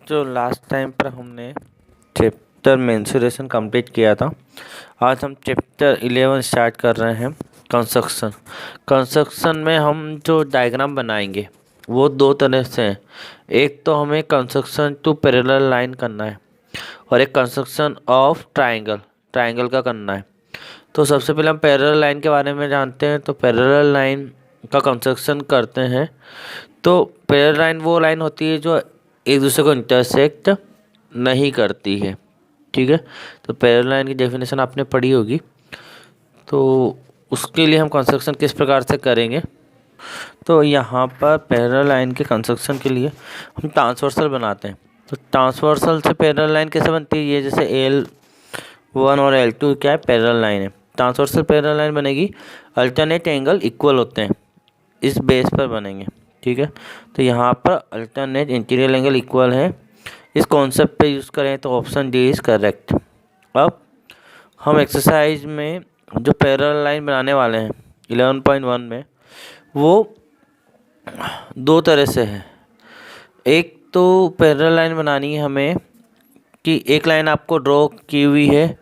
जो last time पर हमने चैप्टर मेंसुरेशन कंप्लीट किया था, आज हम चैप्टर 11 स्टार्ट कर रहे हैं। कंस्ट्रक्शन में हम जो डायग्राम बनाएंगे वो दो तरह से हैं। एक तो हमें कंस्ट्रक्शन टू पैरेलल लाइन करना है और एक कंस्ट्रक्शन ऑफ ट्राइंगल का करना है। तो सबसे पहले हम पैरेलल लाइन के बारे में जानते हैं। तो पैरेलल लाइन का कंस्ट्रक्शन करते हैं। तो पैरेलल लाइन वो लाइन होती है जो एक दूसरे को इंटरसेक्ट नहीं करती है। ठीक है, तो पैरेलल लाइन की डेफिनेशन आपने पढ़ी होगी। तो उसके लिए हम कंस्ट्रक्शन किस प्रकार से करेंगे, तो यहाँ पर पैरेलल लाइन के कंस्ट्रक्शन के लिए हम ट्रांसवर्सल बनाते हैं। तो ट्रांसवर्सल से पैरेलल लाइन कैसे बनती है, ये जैसे L1 और L2 क्या है, पैरेलल लाइन है। ट्रांसवर्सल पैरेलल लाइन बनेगी, अल्टरनेट एंगल इक्वल होते हैं, इस बेस पर बनेंगे। ठीक है, तो यहाँ पर अल्टरनेट इंटीरियर एंगल इक्वल है, इस कॉन्सेप्ट पे यूज़ करें तो ऑप्शन डी इज़ करेक्ट। अब हम एक्सरसाइज में जो पैरेलल लाइन बनाने वाले हैं 11.1 में, वो दो तरह से है। एक तो पैरेलल लाइन बनानी है हमें कि एक लाइन आपको ड्रॉ की हुई है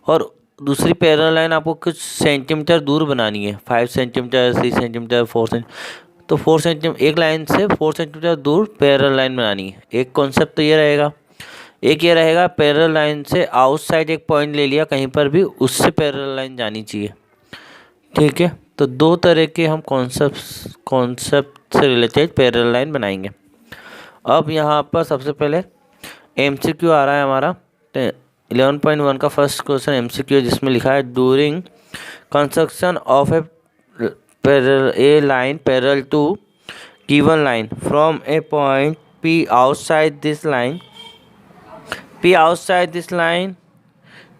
और दूसरी पैरेलल लाइन आपको कुछ सेंटीमीटर दूर बनानी है, 5 सेंटीमीटर, 3 सेंटीमीटर, 4 सेंटीमीटर। तो 4 सेंटीमीटर एक लाइन से 4 सेंटीमीटर दूर पैरेलल लाइन बनानी है। एक कॉन्सेप्ट तो ये रहेगा। एक ये रहेगा पैरेलल लाइन से आउटसाइड एक पॉइंट ले लिया कहीं पर भी, उससे पैरेलल लाइन जानी चाहिए। ठीक है, तो दो तरह के हम कॉन्सेप्ट से रिलेटेड पैरेलल लाइन बनाएंगे। अब यहाँ पर सबसे पहले MCQ आ रहा है हमारा। 11.1 का फर्स्ट क्वेश्चन MCQ है, जिसमें लिखा है during construction of a line parallel to given line from a point P outside this line,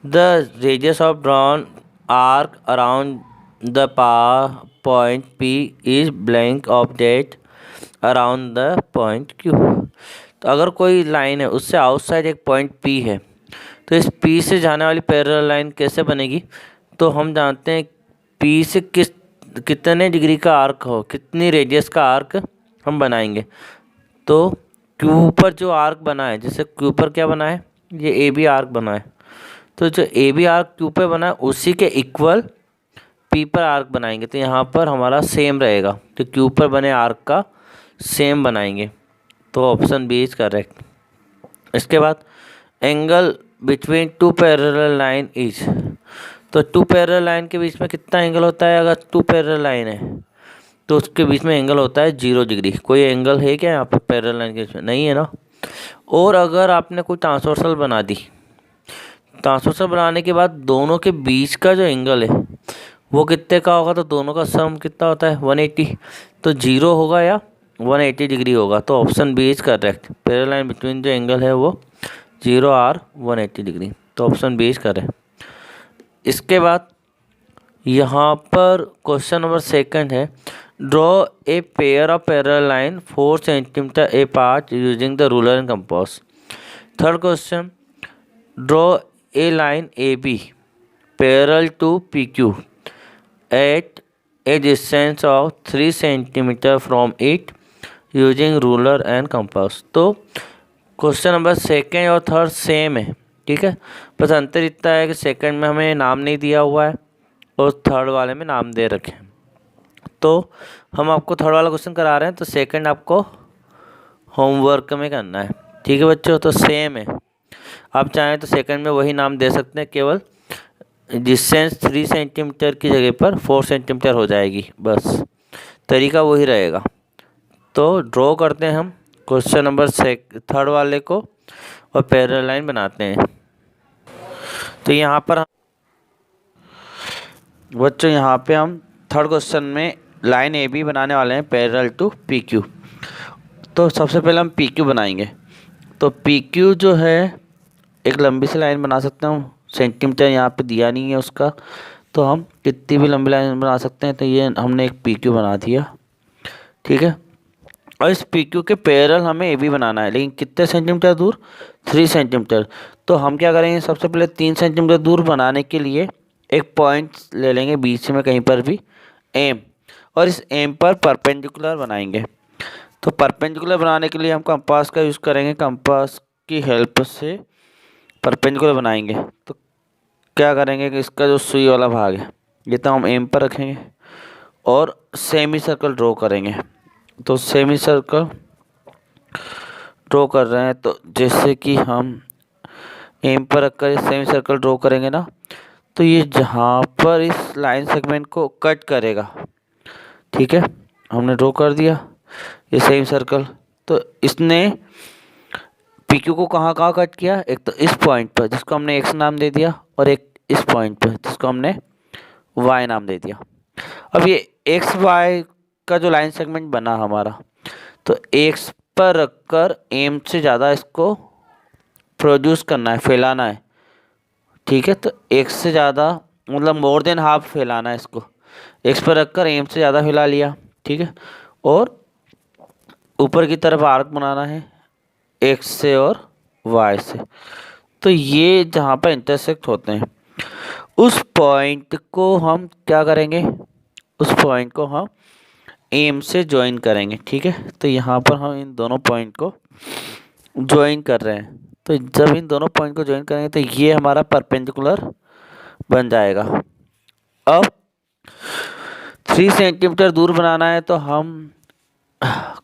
the radius of drawn arc around the point P is blank of that around the point Q। तो अगर कोई line है उससे outside एक point P है, तो इस P से जाने वाली पैरेलल लाइन कैसे बनेगी। तो हम जानते हैं P से कितने डिग्री का आर्क हो, कितनी रेडियस का आर्क हम बनाएंगे। तो Q पर जो आर्क बना है, जैसे Q पर क्या बना है, ये AB आर्क बना है, तो जो AB आर्क Q पे बना है उसी के इक्वल P पर आर्क बनाएंगे। तो यहाँ पर हमारा सेम रहेगा, तो Q पर बने आर्क का सेम बनाएंगे। तो ऑप्शन बी इज करेक्ट। इसके बाद angle between two parallel line is, तो टू पैरेलल लाइन के बीच में कितना एंगल होता है। अगर टू पैरेलल लाइन है तो उसके बीच में एंगल होता है 0 डिग्री। कोई एंगल है क्या यहाँ पर पैरेलल लाइन के बीच में, नहीं है ना। और अगर आपने कोई ट्रांसवर्सल बना दी, ट्रांसवर्सल बनाने के बाद दोनों के बीच का जो एंगल है वो कितने का होगा, तो दोनों का सम कितना होता है 180। तो 0 होगा या 180 डिग्री होगा। तो option B is correct. Parallel line between जो एंगल है वो 0 और 180 डिग्री। तो ऑप्शन बी इज करेक्ट। इसके बाद यहाँ पर क्वेश्चन नंबर 2 है, draw a pair of parallel line 4 centimetre apart using the ruler and compass. Third question, draw a line AB parallel to PQ at a distance of 3 centimetre from it using ruler and compass. तो question number 2 और 3 same है। ठीक है, बस अंतर इतना है कि 2 में हमें नाम नहीं दिया हुआ है और 3 वाले में नाम दे रखे हैं। तो हम आपको 3 वाला क्वेश्चन करा रहे हैं, तो 2 आपको होमवर्क में करना है। ठीक है बच्चों, तो सेम है। आप चाहें तो 2 में वही नाम दे सकते हैं, केवल डिस्टेंस 3 सेंटीमीटर की जगह पर 4 सेंटीमीटर हो जाएगी, बस तरीका वही रहेगा। तो ड्रॉ करते हैं हम क्वेश्चन नंबर 3 वाले को और पैरेलल लाइन बनाते हैं। तो यहाँ पर बच्चों यहाँ पे हम 3rd क्वेश्चन में लाइन AB बनाने वाले हैं पैरेलल टू PQ। तो सबसे पहले हम PQ बनाएंगे। तो PQ जो है एक लंबी सी लाइन बना सकते हैं हम, सेंटीमीटर यहाँ पे दिया नहीं है उसका, तो हम कितनी भी लंबी लाइन बना सकते हैं। तो ये हमने एक PQ बना दिया। ठीक है, और इस PQ के पैरेलल हमें AB बनाना है, लेकिन कितने सेंटीमीटर दूर, 3 सेंटीमीटर। तो हम क्या करेंगे, सबसे पहले 3 सेंटीमीटर दूर बनाने के लिए एक पॉइंट ले लेंगे बीच में कहीं पर भी M, और इस M पर परपेंडिकुलर बनाएंगे। तो परपेंडिकुलर बनाने के लिए हम कंपास का यूज़ करेंगे, कंपास की हेल्प से परपेंडिकुलर बनाएंगे। तो क्या करेंगे कि इसका जो सुई वाला भाग है ये तो हम एम पर रखेंगे और सेमी सर्कल ड्रॉ करेंगे। तो सेमी सर्कल ड्रॉ कर रहे हैं, तो जैसे कि हम एम पर रखकर सेमी सर्कल ड्रॉ करेंगे ना, तो ये जहाँ पर इस लाइन सेगमेंट को कट करेगा, ठीक है, हमने ड्रॉ कर दिया ये सेम सर्कल। तो इसने PQ को कहाँ कहाँ कट किया, एक तो इस पॉइंट पर जिसको हमने X नाम दे दिया, और एक इस पॉइंट पर जिसको हमने Y नाम दे दिया। अब ये XY का जो लाइन सेगमेंट बना हमारा, तो X पर रखकर एम से ज़्यादा इसको प्रोड्यूस करना है, फैलाना है, ठीक है। तो X से ज़्यादा मतलब मोर देन हाफ फैलाना है इसको, X पर रखकर एम से ज़्यादा फैला लिया, ठीक है। और ऊपर की तरफ आर्क बनाना है X से और Y से। तो ये जहाँ पर इंटरसेक्ट होते हैं उस पॉइंट को हम क्या करेंगे, उस पॉइंट को हम एम से ज्वाइन करेंगे, ठीक है। तो यहाँ पर हम इन दोनों पॉइंट को ज्वाइन कर रहे हैं। तो जब इन दोनों पॉइंट को ज्वाइन करेंगे तो ये हमारा परपेंडिकुलर बन जाएगा। अब 3 सेंटीमीटर दूर बनाना है, तो हम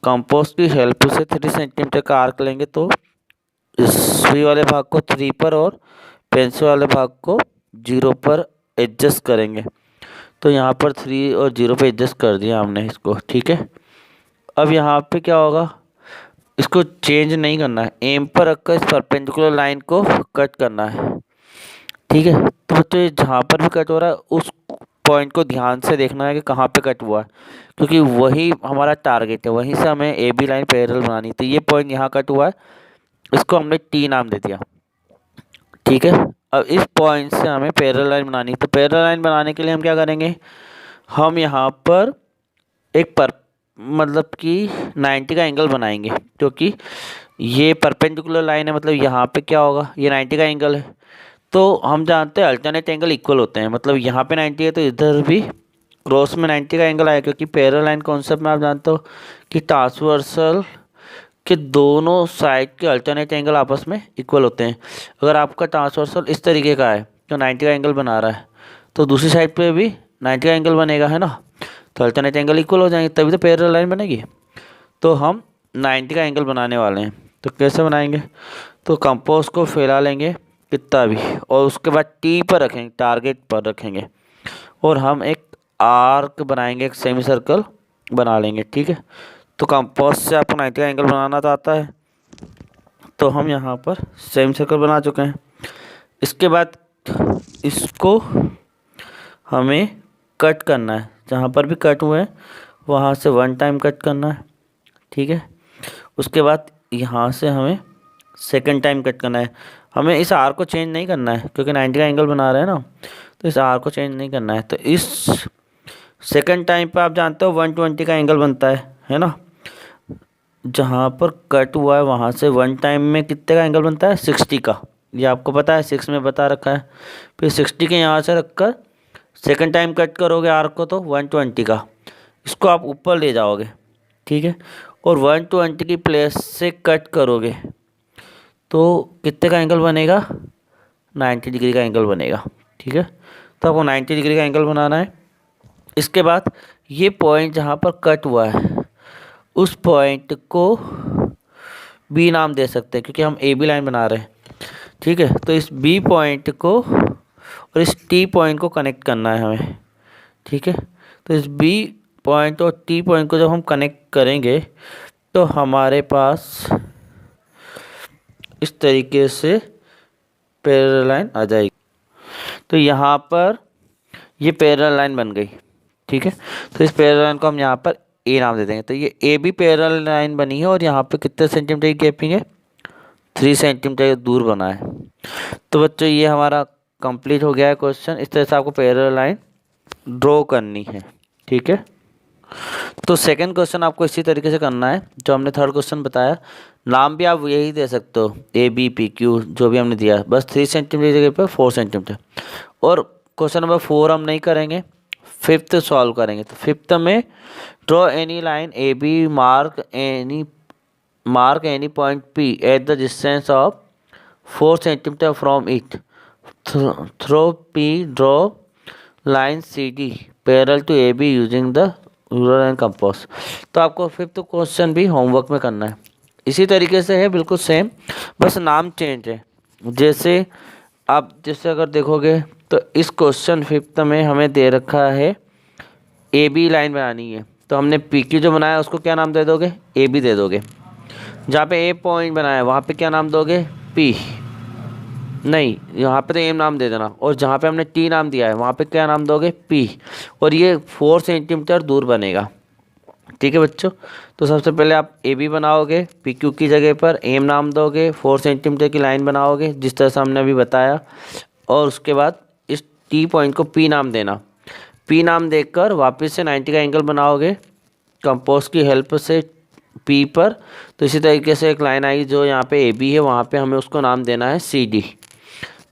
कंपोस्ट की हेल्प से 3 सेंटीमीटर का आर्क लेंगे। तो सुई वाले भाग को 3 पर और पेंसिल वाले भाग को 0 पर एडजस्ट करेंगे। तो यहाँ पर 3 और 0 पे एडजस्ट कर दिया हमने इसको, ठीक है। अब यहाँ पे क्या होगा, इसको चेंज नहीं करना है, एम पर रखकर इस परपेंडिकुलर लाइन को कट करना है, ठीक है। तो बच्चों ये जहाँ पर भी कट हो रहा है उस पॉइंट को ध्यान से देखना है कि कहाँ पे कट हुआ है, क्योंकि वही हमारा टारगेट है, वहीं से हमें ए बी लाइन पैरेलल बनानी। तो ये पॉइंट यहाँ कट हुआ है, इसको हमने टी नाम दे दिया, ठीक है। अब इस पॉइंट से हमें पैरेलल लाइन बनानी है। तो पैरेलल लाइन बनाने के लिए हम क्या करेंगे, हम यहाँ पर एक मतलब कि 90 का एंगल बनाएंगे, क्योंकि ये परपेंडिकुलर लाइन है, मतलब यहाँ पे क्या होगा, ये 90 का एंगल है। तो हम जानते हैं अल्टरनेट एंगल इक्वल होते हैं, मतलब यहाँ पे 90 है तो इधर भी क्रॉस में 90 का एंगल आएगा, क्योंकि पैरेलल लाइन कॉन्सेप्ट में आप जानते हो कि ट्रांसवर्सल के दोनों साइड के अल्टरनेट एंगल आपस में इक्वल होते हैं। अगर आपका ट्रांसवर्सल इस तरीके का है तो 90 का एंगल बना रहा है, तो दूसरी साइड पे भी 90 का एंगल बनेगा, है ना। तो अल्टरनेट एंगल इक्वल हो जाएंगे, तभी तो पैरेलल लाइन बनेगी। तो हम 90 का एंगल बनाने वाले हैं। तो कैसे बनाएंगे, तो कंपोज को फैला लेंगे कितना भी, और उसके बाद टी पर रखेंगे, टारगेट पर रखेंगे, और हम एक आर्क बनाएंगे, एक सेमी सर्कल बना लेंगे, ठीक है। तो कंपोज से आपको 90 का एंगल बनाना तो आता है, तो हम यहाँ पर सेमी सर्कल बना चुके हैं। इसके बाद इसको हमें कट करना है, जहाँ पर भी कट हुए हैं वहाँ से 1 टाइम कट करना है, ठीक है। उसके बाद यहाँ से हमें सेकंड टाइम कट करना है। हमें इस आर को चेंज नहीं करना है, क्योंकि 90 का एंगल बना रहे हैं ना, तो इस आर को चेंज नहीं करना है। तो इस सेकंड टाइम पे आप जानते हो 120 का एंगल बनता है ना। जहाँ पर कट हुआ है वहाँ से 1 टाइम में कितने का एंगल बनता है, 60 का। ये आपको पता है, 6 में बता रखा है। फिर 60 के यहाँ से रखकर सेकंड टाइम कट करोगे आर्क को, तो 120 का, इसको आप ऊपर ले जाओगे, ठीक है। और 120 की प्लेस से कट करोगे तो कितने का एंगल बनेगा, 90 डिग्री का एंगल बनेगा, ठीक है। तो आपको 90 डिग्री का एंगल बनाना है। इसके बाद ये पॉइंट जहाँ पर कट हुआ है उस पॉइंट को बी नाम दे सकते हैं, क्योंकि हम ए बी लाइन बना रहे हैं, ठीक है। तो इस बी पॉइंट को और इस टी पॉइंट को कनेक्ट करना है हमें, ठीक है। तो इस बी पॉइंट और टी पॉइंट को जब हम कनेक्ट करेंगे तो हमारे पास इस तरीके से पैरेलल लाइन आ जाएगी। तो यहाँ पर ये पैरेलल लाइन बन गई, ठीक है। तो इस पैरेलल लाइन को हम यहाँ पर ए नाम दे देंगे। तो ये ए बी पैरेलल लाइन बनी है, और यहाँ पे कितने सेंटीमीटर की गैपिंग है, 3 सेंटीमीटर दूर बना है। तो बच्चों ये हमारा कंप्लीट हो गया है क्वेश्चन। इस तरह से आपको पैरेलल लाइन ड्रॉ करनी है, ठीक है। तो सेकंड क्वेश्चन आपको इसी तरीके से करना है जो हमने थर्ड क्वेश्चन बताया। नाम भी आप यही दे सकते हो, ए बी पी क्यू, जो भी हमने दिया, बस 3 सेंटीमीटर की जगह पर 4 सेंटीमीटर। और क्वेश्चन नंबर 4 हम नहीं करेंगे, फिफ्थ सॉल्व करेंगे। तो फिफ्थ में draw any line A B, mark any point P at the distance of 4 centimetre from it, through P draw line C D parallel to A B using the ruler and compass. तो आपको fifth question भी homework में करना है। इसी तरीके से है, बिल्कुल सेम, बस नाम चेंज है। जैसे आप जैसे अगर देखोगे तो इस क्वेश्चन फिफ्थ में हमें दे रखा है ए बी लाइन बनानी है, तो हमने पी क्यू जो बनाया उसको क्या नाम दे दोगे, ए बी दे दोगे। जहाँ पे ए पॉइंट बनाया है वहाँ पे क्या नाम दोगे, पी, नहीं यहाँ पे तो एम नाम दे देना। और जहाँ पे हमने टी नाम दिया है वहाँ पे क्या नाम दोगे, पी, और ये 4 सेंटीमीटर दूर बनेगा। ठीक है बच्चों, तो सबसे पहले आप ए बी बनाओगे, पी क्यू की जगह पर एम नाम दोगे, 4 सेंटीमीटर की लाइन बनाओगे जिस तरह से हमने अभी बताया, और उसके बाद इस टी पॉइंट को पी नाम देना। पी नाम देकर वापस से 90 का एंगल बनाओगे कंपास की हेल्प से पी पर। तो इसी तरीके से एक लाइन आई जो यहाँ पे ए बी है, वहाँ पे हमें उसको नाम देना है सी डी।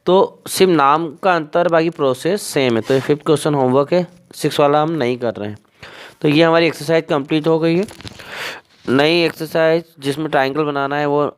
तो सिर्फ नाम का अंतर, बाकी प्रोसेस सेम है। तो ये फिफ्थ क्वेश्चन होमवर्क है, 6 वाला हम नहीं कर रहे हैं। तो ये हमारी एक्सरसाइज कंप्लीट हो गई है। नई एक्सरसाइज जिसमें ट्रायंगल बनाना है वो